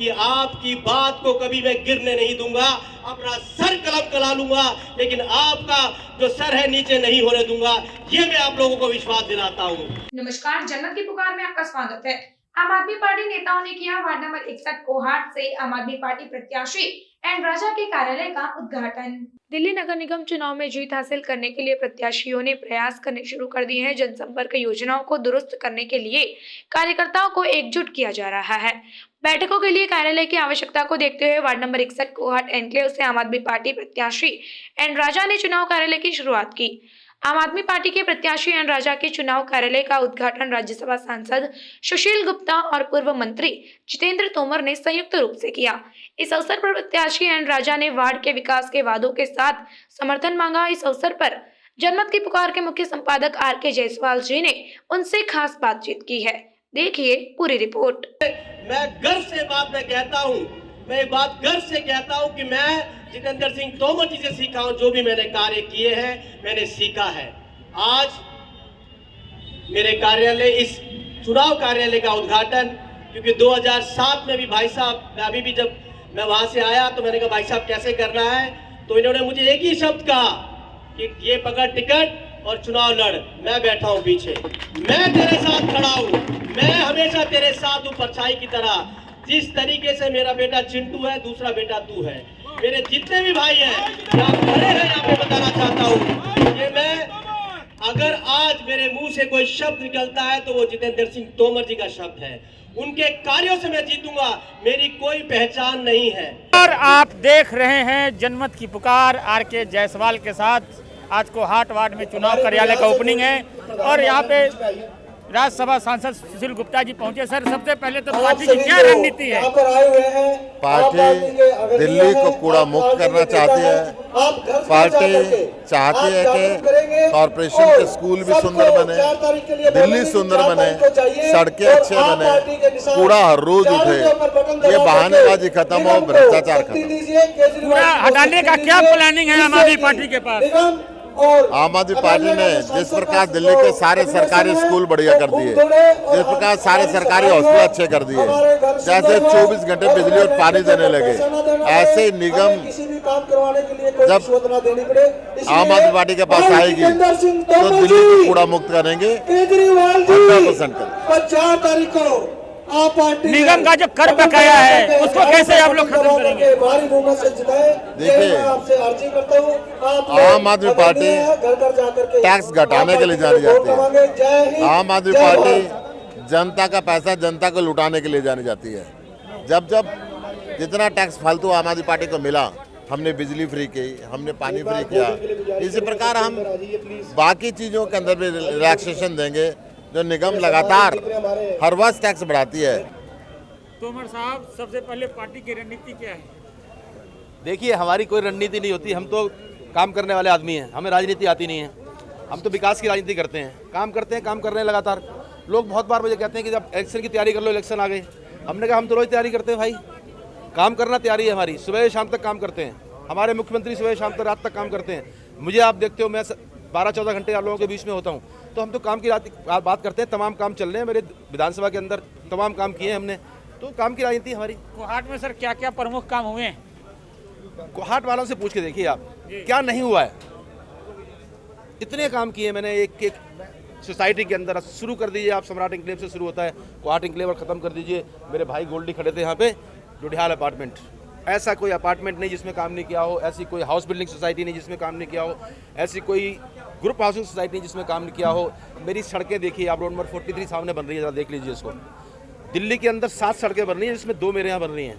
कि आपकी बात को कभी मैं गिरने नहीं दूंगा, अपना सर कलम कला लूंगा, लेकिन आपका जो सर है नीचे नहीं होने दूंगा। ये मैं आप लोगों को विश्वास दिलाता हूँ। नमस्कार, जन्नत की पुकार में आपका स्वागत है। आम आदमी पार्टी नेताओं ने किया वार्ड नंबर 61 कोहाट से आम आदमी पार्टी प्रत्याशी एन राजा के कार्यालय का उद्घाटन। दिल्ली नगर निगम चुनाव में जीत हासिल करने के लिए प्रत्याशियों ने प्रयास करने शुरू कर दिए हैं। जनसंपर्क योजनाओं को दुरुस्त करने के लिए कार्यकर्ताओं को एकजुट किया जा रहा है। बैठकों के लिए कार्यालय की आवश्यकता को देखते हुए वार्ड नंबर 61 कोहाट एनक्लेव से आम आदमी पार्टी प्रत्याशी एन राजा ने चुनाव कार्यालय की शुरुआत की। आम आदमी पार्टी के प्रत्याशी एन राजा के चुनाव कार्यालय का उद्घाटन राज्यसभा सांसद सुशील गुप्ता और पूर्व मंत्री जितेंद्र तोमर ने संयुक्त रूप से किया। इस अवसर पर प्रत्याशी एन राजा ने वार्ड के विकास के वादों के साथ समर्थन मांगा। इस अवसर पर जनमत की पुकार के मुख्य संपादक आर.के. जायसवाल जी ने उनसे खास बातचीत की है। देखिए पूरी रिपोर्ट। मैं गर्व से बात में कहता हूँ, मैं बात गर्व से कहता हूँ कि मैं जितेंद्र सिंह तोमर जी से सीखा हूँ। जो भी मैंने कार्य किए हैं मैंने सीखा है। आज मेरे कार्यालय, इस चुनाव कार्यालय का उद्घाटन, क्योंकि 2007 में भी भाई साहब, अभी भी जब मैं वहां से आया तो मैंने कहा भाई साहब कैसे करना है, तो इन्होंने मुझे एक ही शब्द कहा कि ये पकड़ टिकट और चुनाव लड़। मैं बैठा हूँ पीछे, मैं तेरे साथ खड़ा हूँ, मैं हमेशा तेरे साथ हूँ परछाई की तरह। जिस तरीके से मेरा बेटा चिंटू है, दूसरा बेटा तू है। मेरे जितने भी भाई हैं यहाँ खड़े हैं, यहाँ पे बताना चाहता हूँ कि मैं, अगर आज मेरे मुंह से कोई शब्द निकलता है तो वो जितेंद्र सिंह तोमर जी का शब्द है। उनके कार्यों से मैं जीतूंगा, मेरी कोई पहचान नहीं है। और आप देख रहे हैं जनमत की पुकार आर.के. जायसवाल के साथ। आज कोहाट वार्ड में चुनाव कार्यालय का ओपनिंग है और यहाँ पे राज्यसभा सांसद सुशील गुप्ता जी पहुंचे। सर, सबसे पहले तो पार्टी की क्या रणनीति है? पार्टी दिल्ली को कूड़ा मुक्त करना चाहती है। पार्टी चाहती है कि कॉरपोरेशन के स्कूल भी सुंदर बने, दिल्ली सुंदर बने, सड़कें अच्छे बने, कूड़ा हर रोज उठे, ये बहानेबाजी खत्म हो, भ्रष्टाचार खत्म। कूड़ा हटाने का क्या प्लानिंग है आम आदमी पार्टी के पास? आम आदमी पार्टी ने जिस प्रकार दिल्ली के सारे सरकारी स्कूल बढ़िया कर दिए, जिस प्रकार सारे सरकारी हॉस्पिटल अच्छे कर दिए, जैसे 24 घंटे बिजली और पानी देने लगे, ऐसे निगम जब आम आदमी पार्टी के पास आएगी तो दिल्ली को कूड़ा मुक्त करेंगे 100%। 4 तारीख को निगम का जो कर बकाया है उसको कैसे आप लोग खत्म करेंगे? देखिए, आम आदमी पार्टी टैक्स घटाने के लिए जानी जाती है। आम आदमी पार्टी जनता का पैसा जनता को लुटाने के लिए जानी जाती है। जब जब जितना टैक्स फालतू आम आदमी पार्टी को मिला, हमने बिजली फ्री की, हमने पानी फ्री किया, इसी प्रकार हम बाकी चीज़ों के अंदर भी रिलैक्सेशन देंगे। जो निगम लगातार हर वर्ष टैक्स बढ़ाती है। तोमर साहब, सबसे पहले पार्टी की रणनीति क्या है? देखिए, हमारी कोई रणनीति नहीं होती। हम तो काम करने वाले आदमी हैं, हमें राजनीति आती नहीं है। हम तो विकास की राजनीति करते हैं, काम करते हैं, काम कर रहे हैं लगातार। लोग बहुत बार मुझे कहते हैं कि जब इलेक्शन की तैयारी कर लो, इलेक्शन आ गए। हमने कहा हम तो रोज तैयारी करते हैं भाई, काम करना तैयारी है हमारी। सुबह शाम तक काम करते हैं, हमारे मुख्यमंत्री सुबह शाम तक रात तक काम करते हैं। मुझे आप देखते हो, मैं 12-14 घंटे आप लोगों के बीच में होता हूँ, तो हम तो काम की बात करते हैं। तमाम काम चल रहे हैं, मेरे विधानसभा के अंदर तमाम काम किए हैं हमने, तो काम की राजनीति हमारी। कोहाट में सर क्या क्या प्रमुख काम हुए हैं? कोहाट वालों से पूछ के देखिए आप, क्या नहीं हुआ है। इतने काम किए मैंने। एक सोसाइटी के अंदर शुरू कर दीजिए आप, सम्राट इंक्लेव से शुरू होता है, कोहाट इंक्लेव और ख़त्म कर दीजिए। मेरे भाई गोल्डी खड़े थे यहाँ पे, डुडियाल अपार्टमेंट, ऐसा कोई अपार्टमेंट नहीं जिसमें काम नहीं किया हो, ऐसी कोई हाउस बिल्डिंग सोसाइटी नहीं जिसमें काम नहीं किया हो, ऐसी कोई ग्रुप हाउसिंग सोसाइटी नहीं जिसमें काम नहीं किया हो। मेरी सड़कें देखिए आप, रोड नंबर 43 सामने बन रही है, ज़रा देख लीजिए इसको। दिल्ली के अंदर 7 सड़कें बन रही हैं, जिसमें 2 मेरे यहाँ बन रही हैं।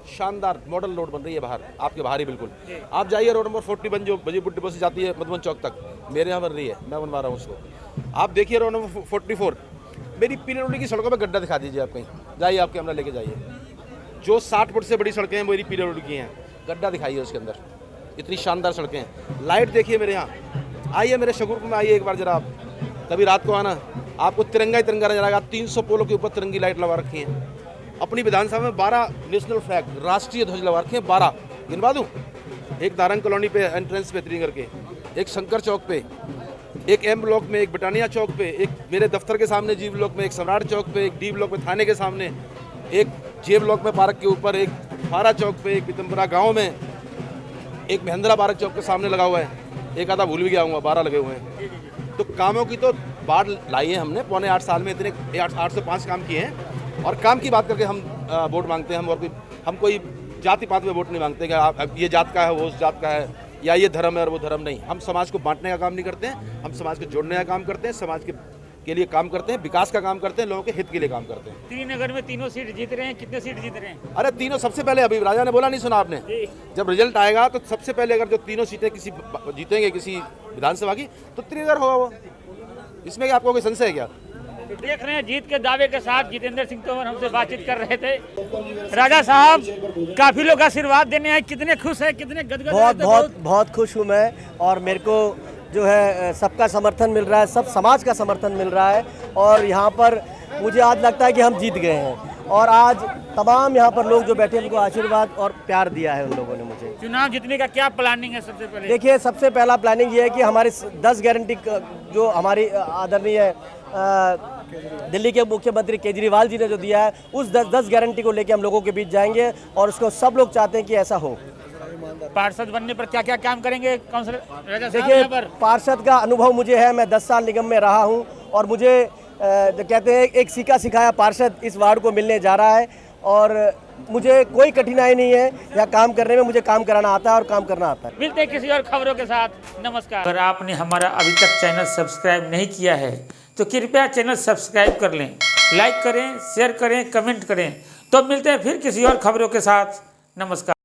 शानदार मॉडल रोड बन रही है बाहर, आपके बाहर ही बिल्कुल। आप जाइए रोड नंबर 41 जो बजीपुर डिपो से जाती है मधुबन चौक तक, मेरे यहाँ बन रही है, मैं बनवा रहा हूँ उसको। आप देखिए रोड नंबर 44, मेरी पीडब्ल्यूडी की सड़कों पर गड्ढा दिखा दीजिए आप कहीं, जाइए आप कैमरा लेके जाइए। जो 60 फुट से बड़ी सड़कें हैं मेरी पीडब्ल्यूडी की हैं, गड्ढा दिखाइए उसके अंदर, इतनी शानदार सड़कें हैं। लाइट देखिए मेरे यहाँ, आइए मेरे शगुरपुर में आइए एक बार जरा आप, कभी रात को आना, आपको तिरंगा ही तिरंगा नजर आएगा। 300 पोलों के ऊपर तिरंगी लाइट लगा रखी है। अपनी विधानसभा में 12 नेशनल फ्लैग, राष्ट्रीय ध्वज लगा रखे हैं, 12 गिनवा दूँ। एक दारंग कॉलोनी पे एंट्रेंस पे त्रिंगर के, एक शंकर चौक पे, एक एम ब्लॉक में, एक बटानिया चौक पे, एक मेरे दफ्तर के सामने जी ब्लॉक में, एक सम्राट चौक पे, एक डी ब्लॉक में थाने के सामने, एक जे ब्लॉक में पार्क के ऊपर, एक फारा चौक पे, एक पीतमपुरा गांव में, एक महेंद्रा पार्क चौक के सामने लगा हुआ है, एक आधा भूल भी गया हूँ, 12 लगे हुए हैं। तो कामों की तो बाढ़ लाई है हमने, पौने 8 साल में इतने 805 काम किए हैं। और काम की बात करके हम वोट मांगते हैं, हम कोई जाति पात में वोट नहीं मांगते कि आप ये जात का है, वो उस जात का है, या ये धर्म है और वो धर्म नहीं। हम समाज को बांटने का काम नहीं करते हैं, हम समाज को जोड़ने का काम करते हैं, समाज के लिए काम करते हैं, विकास का काम करते हैं, लोगों के हित के लिए काम करते हैं। श्रीनगर में तीनों सीट जीत रहे हैं, कितने सीट जीत रहे हैं? अरे तीनों सबसे पहले, अभी राजा ने बोला नहीं सुना आपने, जब रिजल्ट आएगा तो सबसे पहले अगर जो तीनों सीटें किसी जीतेंगे किसी विधानसभा की, तो त्रिनगर होगा वो। इसमें क्या आपको कोई संशय है क्या? देख रहे हैं जीत के दावे के साथ जितेंद्र सिंह तोमर हमसे बातचीत कर रहे थे। राजा साहब, काफी लोग आशीर्वाद देने आए, कितने खुश है, कितने गदगद? बहुत खुश हूँ मैं, और मेरे को जो है सबका समर्थन मिल रहा है, सब समाज का समर्थन मिल रहा है। और यहाँ पर मुझे आज लगता है कि हम जीत गए हैं, और आज तमाम यहाँ पर लोग जो बैठे हैं उनको आशीर्वाद और प्यार दिया है उन लोगों ने मुझे। चुनाव जीतने का क्या प्लानिंग है? सबसे पहले देखिए, सबसे पहला प्लानिंग ये है कि हमारे 10 गारंटी जो हमारी आदरणीय दिल्ली के मुख्यमंत्री केजरीवाल जी ने जो दिया है, उस 10 गारंटी को लेकर हम लोगों के बीच जाएंगे, और उसको सब लोग चाहते हैं कि ऐसा हो। पार्षद बनने पर क्या क्या काम करेंगे काउंसलर राजा साहब? देखिए, पार्षद का अनुभव मुझे है, मैं 10 साल निगम में रहा हूं, और मुझे कहते हैं एक सीखा सिखाया पार्षद इस वार्ड को मिलने जा रहा है, और मुझे कोई कठिनाई नहीं है यहाँ काम करने में। मुझे काम कराना आता है और काम करना आता है। मिलते हैं किसी और खबरों के साथ। नमस्कार। अगर आपने हमारा अभी तक चैनल सब्सक्राइब नहीं किया है तो कृपया चैनल सब्सक्राइब कर लें, लाइक करें, शेयर करें, कमेंट करें। तो मिलते हैं फिर किसी और खबरों के साथ। नमस्कार।